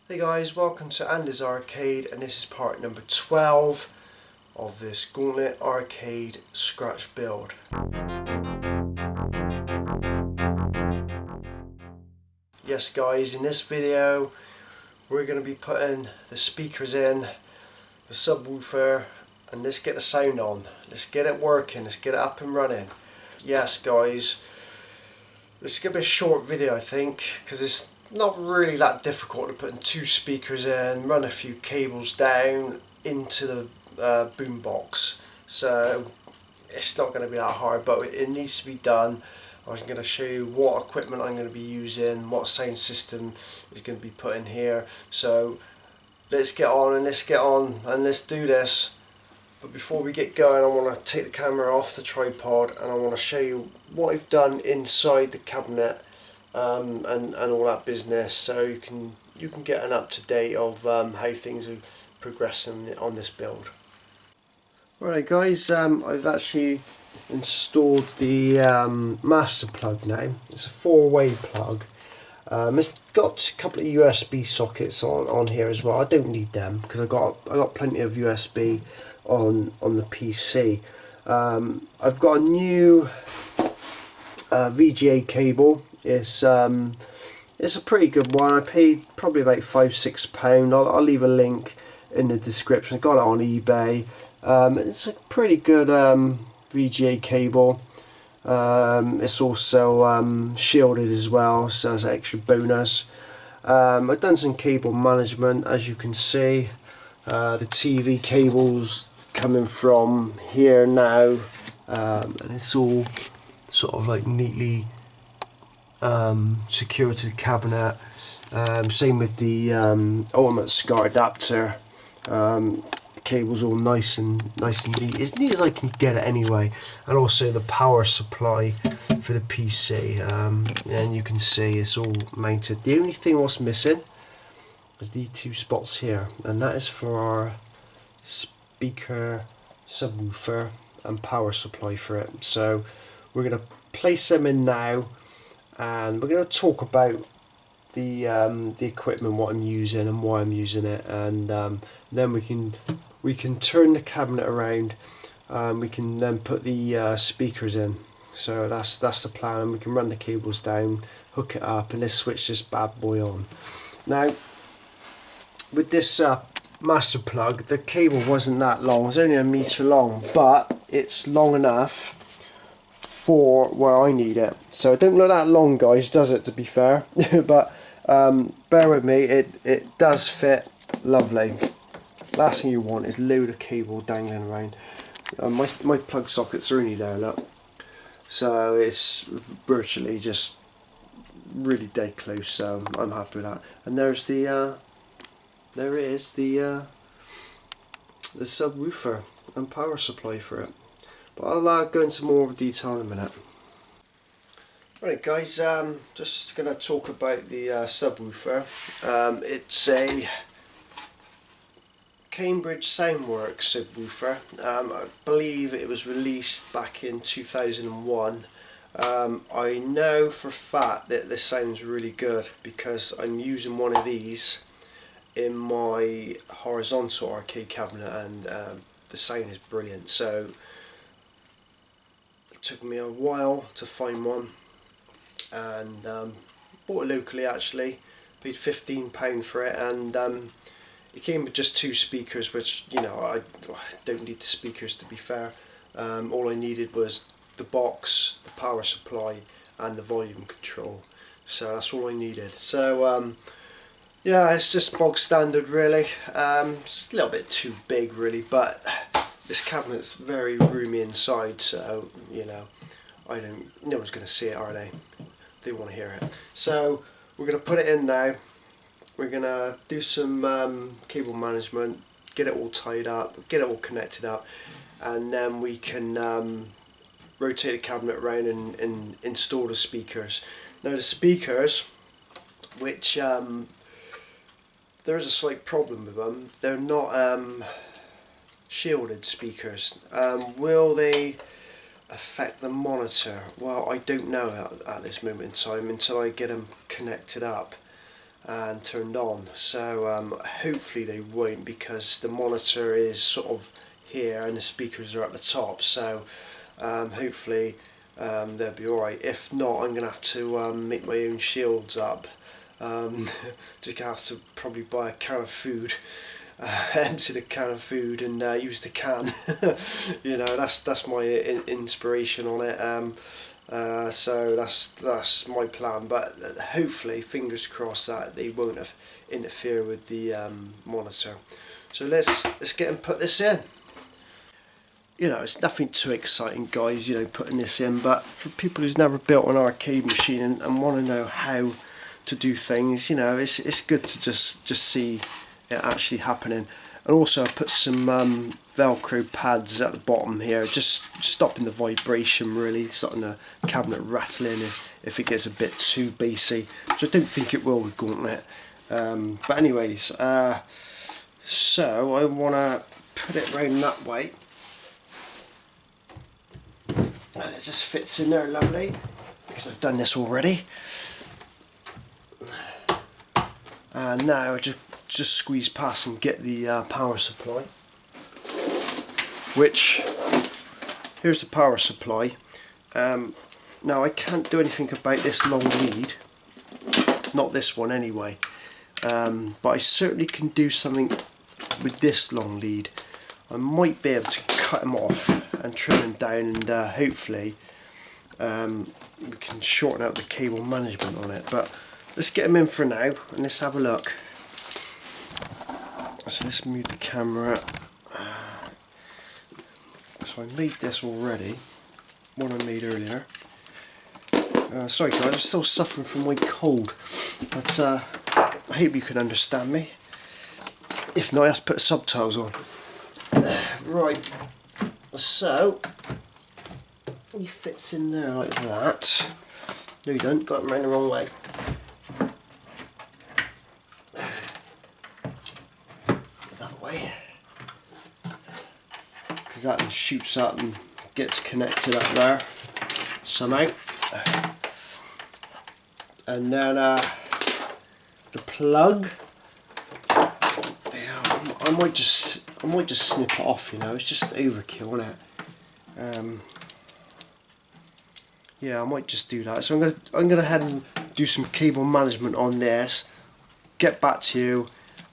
Hey guys, welcome to Andy's Arcade, and this is part number 12 of this Gauntlet arcade scratch build. Yes guys, in this video we're going to be putting the speakers in, the subwoofer, and let's get the sound on. Let's get it working, let's get it up and running. Yes guys, this is going to be a short video I think, because it's not really that difficult to put two speakers in, run a few cables down into the boombox, so it's not going to be that hard, but it needs to be done. I'm going to show you what equipment I'm going to be using, what sound system is going to be put in here, so let's get on and let's do this. But before we get going, I want to take the camera off the tripod and I want to show you what I've done inside the cabinet and all that business, so you can get an up-to-date of how things are progressing on this build. Alright guys, I've actually installed the master plug now. It's a 4-way plug. It's got a couple of USB sockets on here as well. I don't need them because I got plenty of USB on the PC. I've got a new VGA cable. It's a pretty good one. I paid probably about £5-6. I'll leave a link in the description. I got it on eBay. It's a pretty good VGA cable. It's also shielded as well, so that's an extra bonus. I've done some cable management, as you can see. The TV cables coming from here now, and it's all sort of like neatly secured to the cabinet. Same with the ultimate SCAR adapter. The cable's all nice and neat, as neat as I can get it anyway, and also the power supply for the PC, and you can see it's all mounted. The only thing what's missing is these two spots here, and that is for our speaker, subwoofer and power supply for it. So we're going to place them in now, and we're going to talk about the equipment, what I'm using and why I'm using it, and then we can turn the cabinet around. We can then put the speakers in. So that's the plan. We can run the cables down, hook it up, and let's switch this bad boy on. Now with this master plug, the cable wasn't that long. It's only 1 meter long, but it's long enough for where I need it. So it don't look that long, guys, does it, to be fair? But bear with me, it does fit lovely. Last thing you want is a load of cable dangling around. My plug sockets are only there, look. So it's virtually just really dead close, so I'm happy with that. And there's the there it is, the subwoofer and power supply for it. But I'll go into more detail in a minute. Right guys, just going to talk about the subwoofer. It's a Cambridge Soundworks subwoofer. I believe it was released back in 2001. I know for a fact that this sounds really good because I'm using one of these in my horizontal arcade cabinet, and the sound is brilliant. So it took me a while to find one, and bought it locally actually. Paid £15 for it, and it came with just 2 speakers, which, you know, I don't need the speakers, to be fair. All I needed was the box, the power supply and the volume control, so that's all I needed. So yeah, it's just bog standard really. It's a little bit too big really, but this cabinet's very roomy inside, so, you know, no one's going to see it, are they? They want to hear it. So we're going to put it in now. We're going to do some cable management, get it all tied up, get it all connected up, and then we can rotate the cabinet around and install the speakers. Now the speakers, which there is a slight problem with them, they're not shielded speakers. Will they affect the monitor? Well, I don't know at this moment in time until I get them connected up. and turned on. So hopefully they won't, because the monitor is sort of here and the speakers are at the top. So hopefully they'll be alright. If not, I'm gonna have to make my own shields up. Just gonna have to probably buy a can of food, empty the can of food and use the can. You know, that's my inspiration on it. So that's my plan. But hopefully, fingers crossed, that they won't interfere with the monitor. So let's get and put this in. You know, it's nothing too exciting, guys, you know, putting this in, but for people who's never built an arcade machine and want to know how to do things, you know, it's good to just see it actually happening. And also I put some Velcro pads at the bottom here, just stopping the vibration, really, stopping the cabinet rattling if it gets a bit too bassy, which I don't think it will with Gauntlet. But anyways, so I want to put it round that way. And it just fits in there lovely, because I've done this already. And now I just squeeze past and get the power supply. Which, here's the power supply. Now I can't do anything about this long lead, not this one anyway. But I certainly can do something with this long lead. I might be able to cut them off and trim them down, and hopefully we can shorten out the cable management on it. But let's get them in for now and let's have a look. So let's move the camera. So I made this already, one I made earlier. Sorry guys, I'm still suffering from my cold, but I hope you can understand me. If not, I have to put the subtitles on. Right, so he fits in there like that. No you don't, got him round the wrong way. That way. Because that one shoots up and gets connected up there somehow. And then the plug, yeah, I might just snip it off, you know, it's just overkill, isn't it? Yeah, I might just do that. So I'm gonna head and do some cable management on this, get back to you,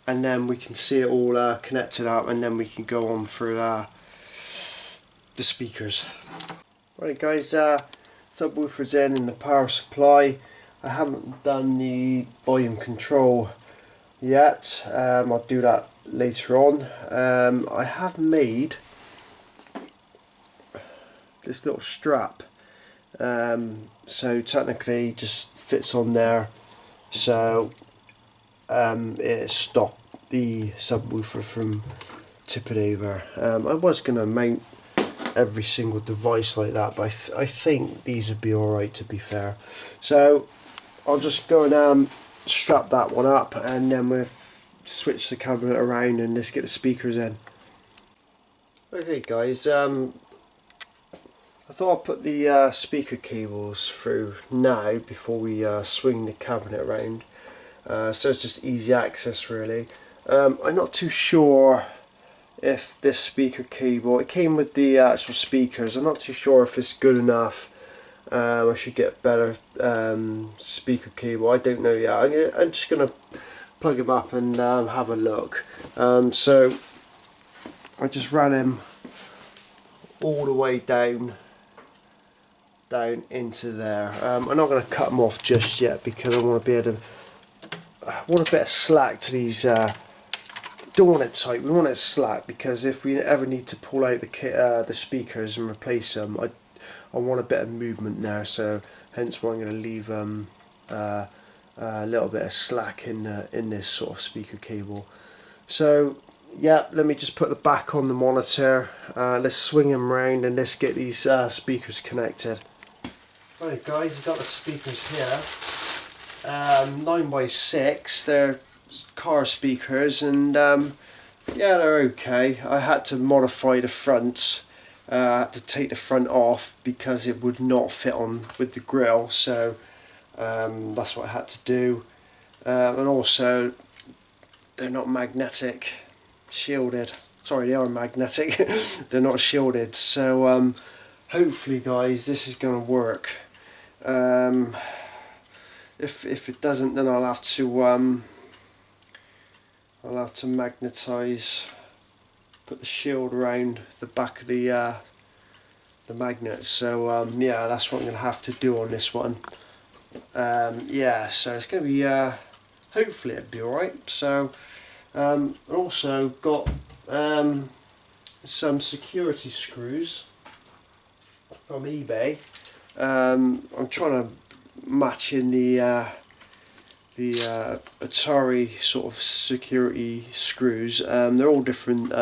and then we can see it all connected up, and then we can go on through the speakers. Right guys, subwoofer's in and the power supply. I haven't done the volume control yet. I'll do that later on. I have made this little strap, so technically it just fits on there, so it stopped the subwoofer from tipping over. I was going to mount every single device like that, but I think these would be alright, to be fair. So I'll just go and strap that one up, and then we'll switch the cabinet around and let's get the speakers in. Okay guys, I thought I'd put the speaker cables through now before we swing the cabinet around, so it's just easy access really. I'm not too sure if this speaker cable, it came with the actual speakers, I'm not too sure if it's good enough. I should get better speaker cable, I don't know yet. I'm just going to plug him up and have a look. So I just ran him all the way down into there. I'm not going to cut them off just yet, because I want to be able to, I want a bit of slack to these. Don't want it tight, we want it slack, because if we ever need to pull out the speakers and replace them, I want a bit of movement there, so hence why I'm going to leave a little bit of slack in this sort of speaker cable. So yeah, let me just put the back on the monitor, let's swing them around and let's get these speakers connected. Right guys, I've got the speakers here, 9x6, they're car speakers, and yeah, they're okay. I had to modify the front, I had to take the front off because it would not fit on with the grill, so that's what I had to do. and also they're not magnetic shielded. Sorry, they are magnetic. They're not shielded. So hopefully, guys, this is going to work. If it doesn't, then I'll have to magnetize, put the shield around the back of the magnet. So yeah, that's what I'm going to have to do on this one. Yeah, so it's going to be hopefully it'll be alright. So also got some security screws from eBay. I'm trying to match in the Atari sort of security screws. They're all different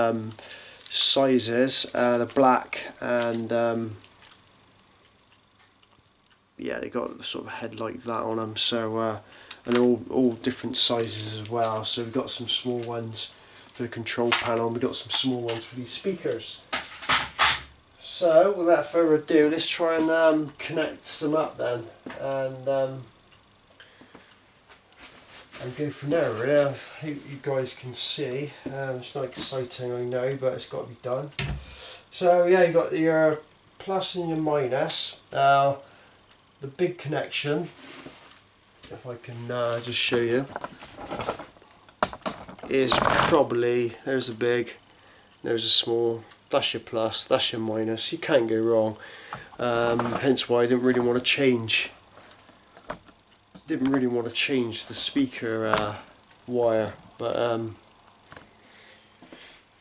sizes. They're black, and yeah, they got the sort of head like that on them. So and they're all different sizes as well. So we've got some small ones for the control panel, and we've got some small ones for these speakers. So without further ado, let's try and connect some up then, and go from there. Really, I hope you guys can see. It's not exciting, I know, but it's got to be done. So yeah, you got your plus and your minus. The big connection, if I can just show you, is probably, there's a big, there's a small. That's your plus, that's your minus. You can't go wrong. Hence why I didn't really want to change. The speaker wire, but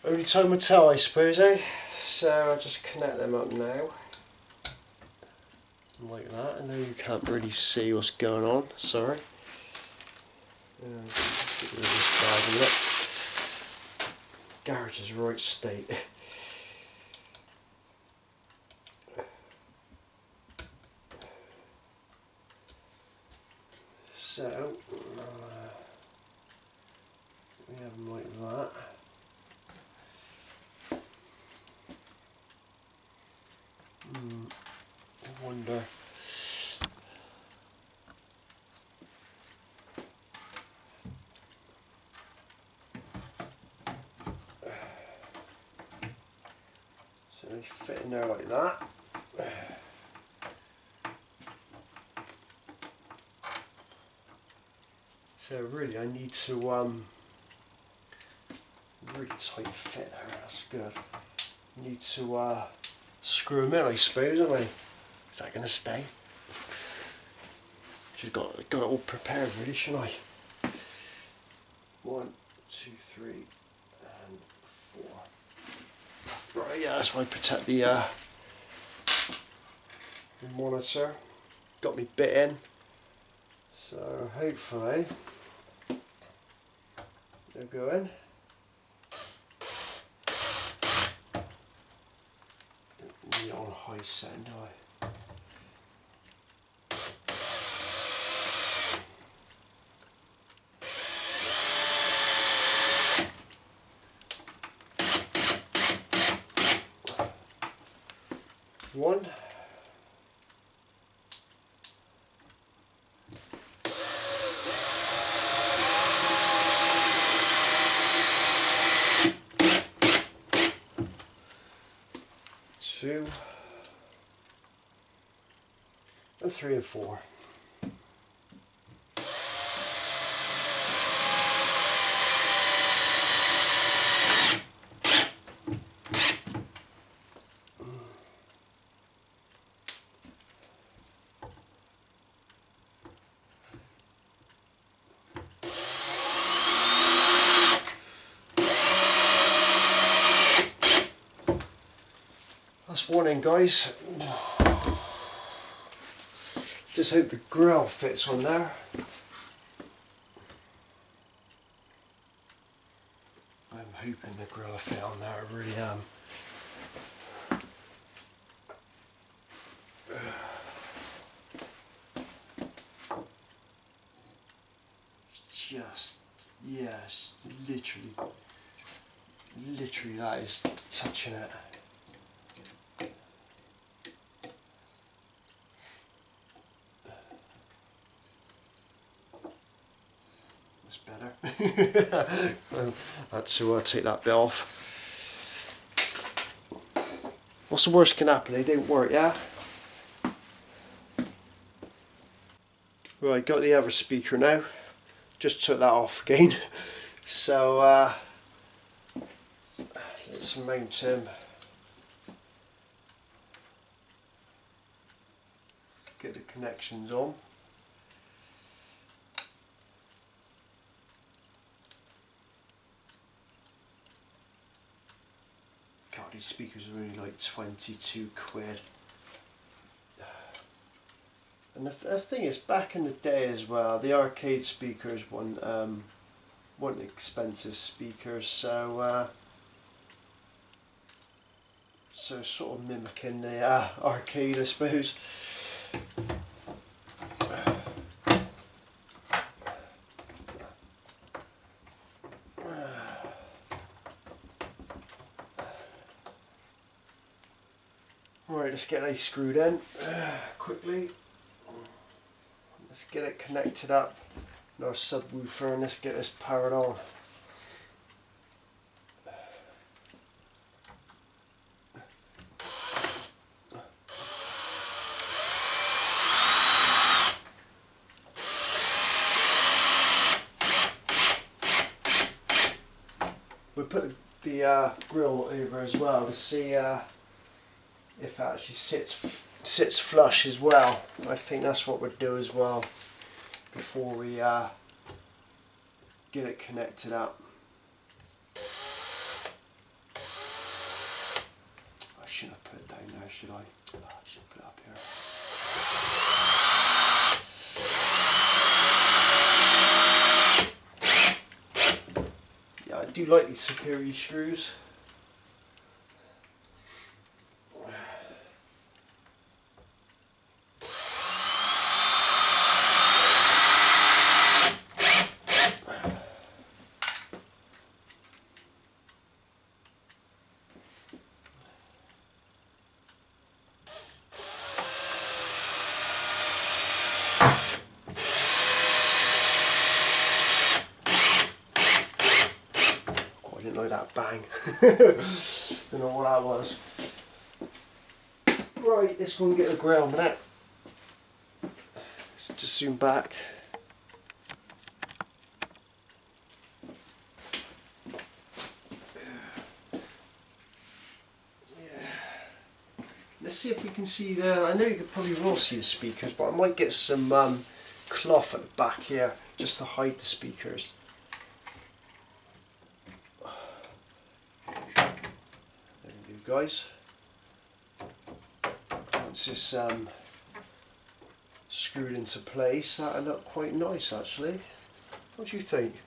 only time will tell, I suppose, eh? So I'll just connect them up now, like that. I know you can't really see what's going on. Sorry. Get rid of this bag a minute. Garage is right state. So we have them like that. I wonder. So they fit in there like that. So really, I need to really tight fit there. That's good. Need to screw them in, I suppose, don't I? Is that going to stay? Should got it all prepared, really, shouldn't I? 1, 2, 3, and 4. Right, yeah, that's why I protect the monitor. Got me bit in. So hopefully they're going. Don't need it on high setting, do I? One. Two. And 3 and 4. That's one in, guys. Just hope the grill fits on there. I'm hoping the grill will fit on there, I really am. Just, yes, literally that is touching it. I had to take that bit off. What's the worst can happen? They don't work, yeah? Right, got the other speaker now. Just took that off again. So let's mount him. Let's get the connections on. God, these speakers are only like 22 quid. And the thing is, back in the day as well, the arcade speakers weren't expensive speakers, so sort of mimicking the arcade, I suppose. Right, let's get these screwed in quickly. Let's get it connected up in our subwoofer and let's get this powered on. We put the grill over as well to see if it actually sits flush as well. I think that's what we'll do as well before we get it connected up. I shouldn't have put it down there, should I? Oh, I should put it up here. Yeah, I do like these security screws. That bang. Don't know what that was. Right, let's go and get the grill a minute. Let's just zoom back. Yeah. Let's see if we can see the. I know you probably will see the speakers, but I might get some cloth at the back here just to hide the speakers. Guys, once it's screwed into place, that'll look quite nice actually. What do you think?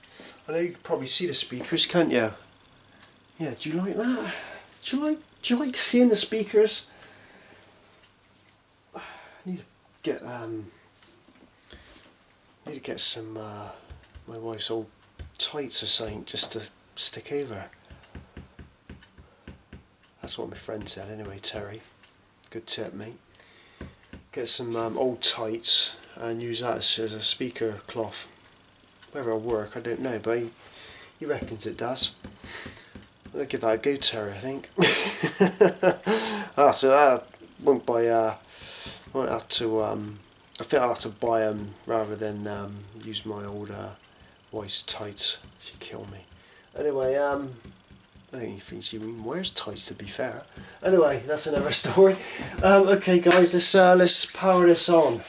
I know you can probably see the speakers, can't you? Yeah, do you like that? Do you like seeing the speakers? I need to get some my wife's old tights or something just to stick over. That's what my friend said anyway, Terry. Good tip, mate. Get some old tights and use that as a speaker cloth. Whether it'll work, I don't know, but he reckons it does. I'll give that a go, Terry, I think. So I won't buy, won't have to, I think I'll have to buy them rather than use my old wife's tights. She'd kill me. Anyway, I don't even think she even wears tights, to be fair. Anyway, that's another story. Okay, guys, let's power this on.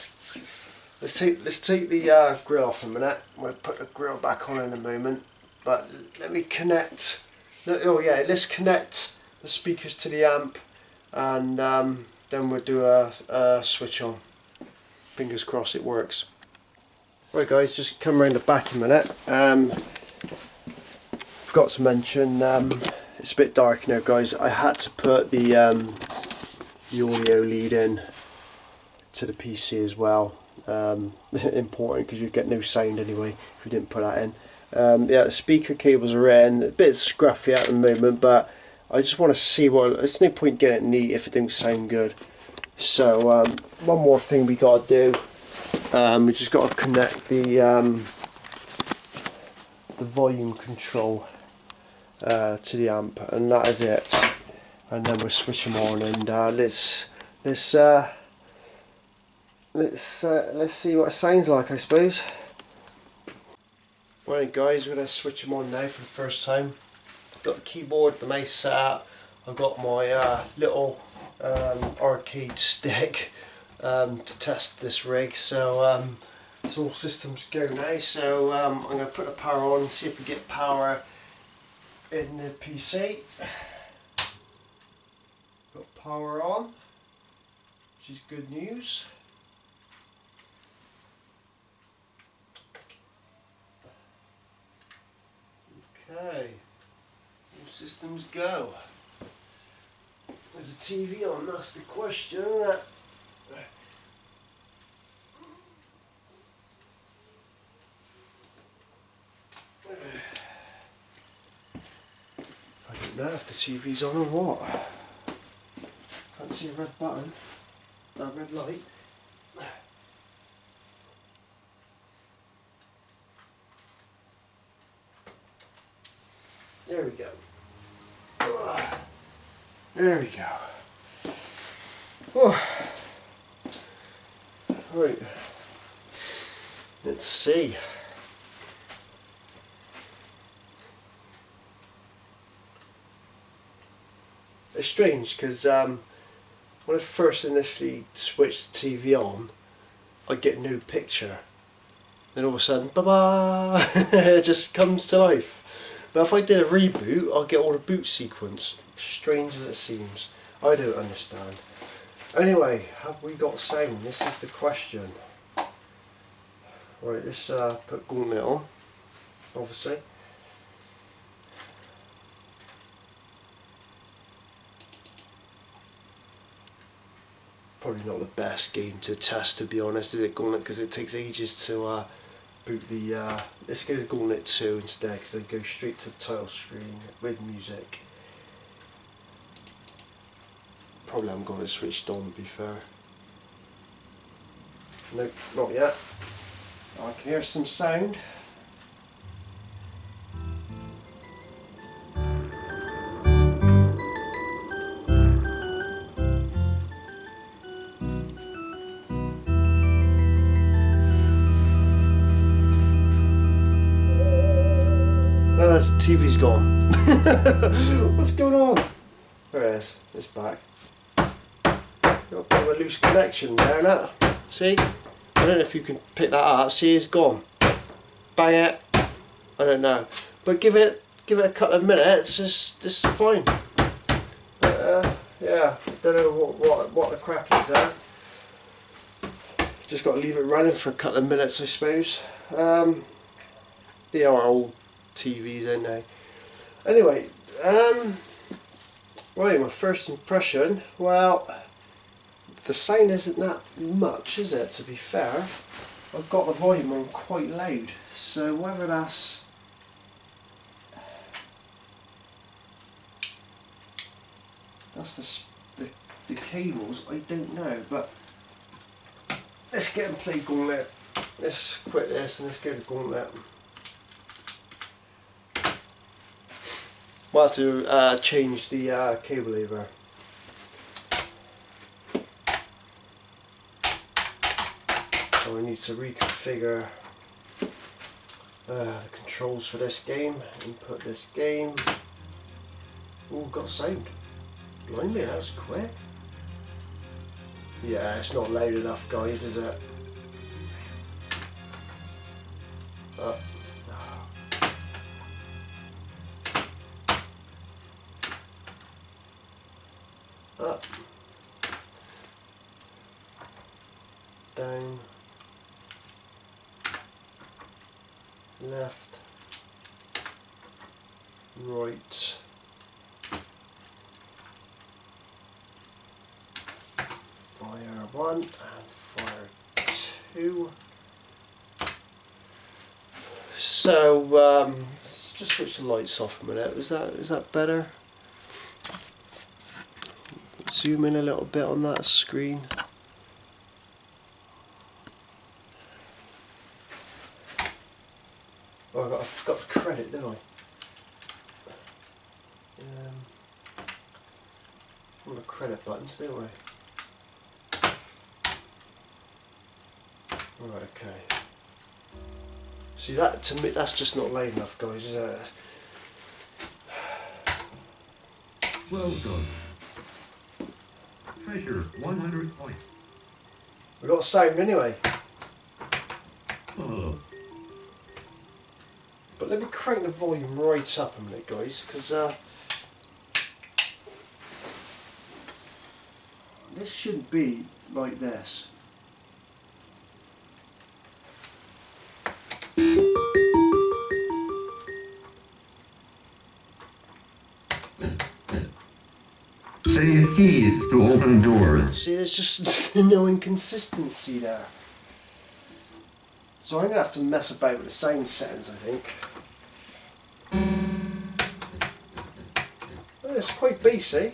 Let's take the grill off a minute. We'll put the grill back on in a moment. But let me connect. Oh yeah, let's connect the speakers to the amp, and then we'll do a switch on. Fingers crossed it works. Right, guys, just come around the back a minute. Forgot to mention, it's a bit dark now, guys. I had to put the audio lead in to the PC as well. Important because you get no sound anyway if you didn't put that in. Yeah, the speaker cables are in. A bit scruffy at the moment, but I just want to see what. There's no point getting it neat if it don't sound good. So one more thing we got to do. We just got to connect the the volume control to the amp, and that is it. And then we'll switch them on, and let's see what it sounds like, I suppose. Right guys, we're going to switch them on now for the first time. Got the keyboard, the mouse set up. I've got my little arcade stick to test this rig. So it's all systems go now. So I'm going to put the power on and see if we get power in the PC. Got power on, which is good news. Okay, all systems go. There's a TV on, that's the question, isn't it? I don't know if the TV's on or what. Can't see a red button, a red light. There we go. There we go. Oh. Right. Let's see. It's strange because when I first initially switched the TV on, I get no picture. Then all of a sudden, ba-ba, it just comes to life. But if I did a reboot, I'll get all the boot sequence. Strange as it seems. I don't understand. Anyway, have we got sound? This is the question. Right, let's put Gauntlet on, obviously. Probably not the best game to test, to be honest, is it, Gauntlet? Because it takes ages to boot the. Let's go to Gauntlet 2 instead, because they go straight to the title screen with music. Probably haven't got it switched on, to be fair. Nope, not yet. I can hear some sound. No, the TV's gone. What's going on? There it is. It's back. Got a bit of a loose connection there, look. See? I don't know if you can pick that up. See, it's gone. Bang it. I don't know, but give it a couple of minutes. It's fine. Yeah, don't know what the crack is there. Just got to leave it running for a couple of minutes, I suppose. They are old TVs, aren't they? Anyway, right, my first impression. Well, the sound isn't that much, is it, to be fair? I've got the volume on quite loud, so whether that's the cables, I don't know, but let's get and play Gauntlet. Let's quit this and let's go to Gauntlet. We'll have to change the cable lever. So we need to reconfigure the controls for this game. Input this game. Oh, got sound. Blimey, that was quick. Yeah, it's not loud enough, guys, is it? Up. Up. Down. Left. Right. Fire 1 and fire 2. So let's just switch the lights off a minute. Is that better? Zoom in a little bit on that screen. Oh, I've got the credit, didn't I? All the credit buttons, didn't we? Right, okay. See, that to me, that's just not loud enough, guys, is it? Well done. Treasure 100 points. We got sound anyway. But let me crank the volume right up a minute, guys, because this should be like this. Say keys to open doors. See, there's just no inconsistency there. So I'm going to have to mess about with the sound settings, I think. Oh, it's quite bassy.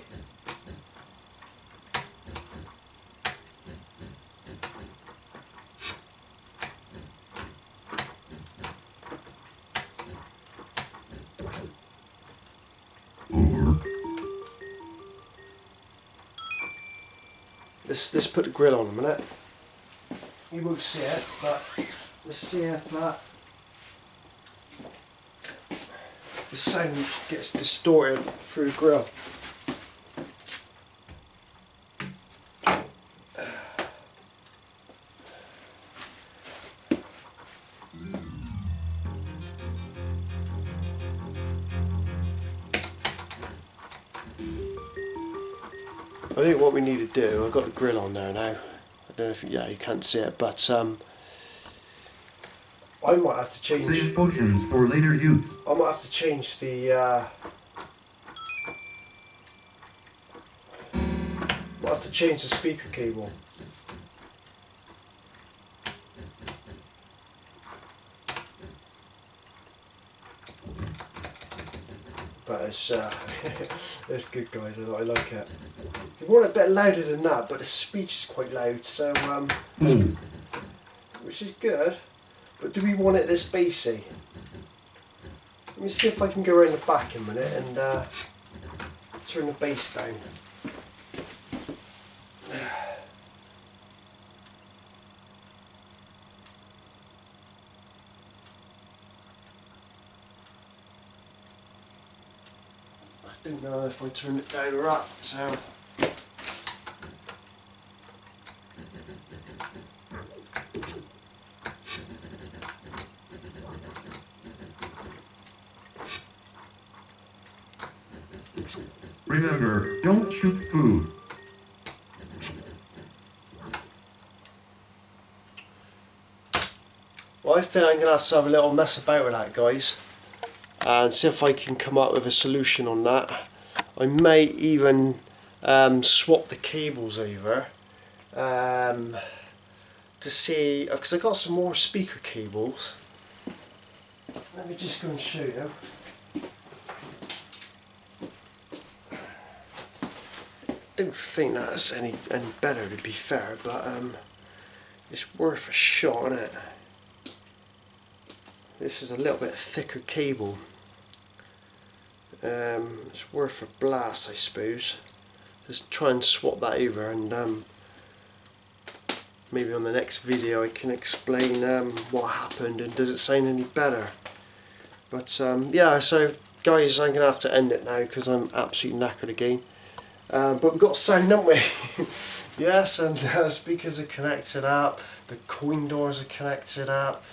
Let's put the grill on a minute. You won't see it, but let's see if the sound gets distorted through the grill. I think what we need to do, I've got the grill on there now. I don't know if you can't see it, but I might have to change. Save potions for later use. I might have to change the. Might have to change the speaker cable. But it's it's good, guys. I like it. You want it a bit louder than that, but the speech is quite loud, so which is good. But do we want it this bassy? Let me see if I can go around the back in a minute and turn the bass down. I don't know if I turn it down or up, so. Remember, don't shoot food. Well, I think I'm going to have a little mess about with that, guys, and see if I can come up with a solution on that. I may even swap the cables over to see, because I got some more speaker cables. Let me just go and show you. I don't think that's any better, to be fair, but it's worth a shot, isn't it? This is a little bit thicker cable. It's worth a blast, I suppose. Just try and swap that over, and maybe on the next video I can explain what happened and does it sound any better. But yeah, so guys, I'm going to have to end it now because I'm absolutely knackered again. But we've got sound, haven't we? Yes, and speakers are connected up, the coin doors are connected up.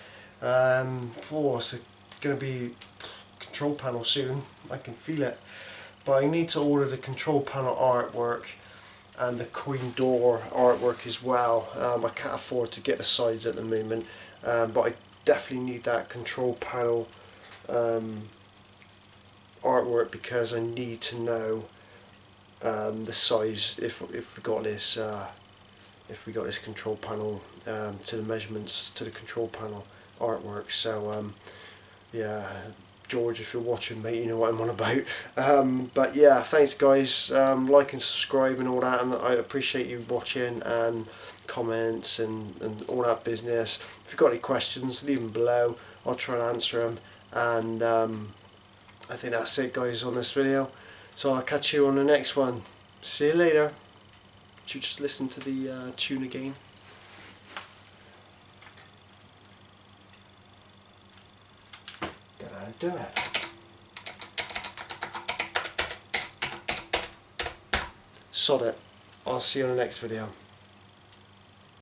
It's going to be control panel soon, I can feel it. But I need to order the control panel artwork and the coin door artwork as well. I can't afford to get the sides at the moment, but I definitely need that control panel artwork because I need to know the size if we got this control panel to the measurements to the control panel artwork. So yeah, George, if you're watching, mate, you know what I'm on about. But yeah, thanks guys, like and subscribe and all that, and I appreciate you watching and comments and all that business. If you've got any questions, leave them below, I'll try and answer them. And I think that's it, guys, on this video. So I'll catch you on the next one. See you later. Should you just listen to the tune again? Don't know how to do it. Sod it. I'll see you on the next video.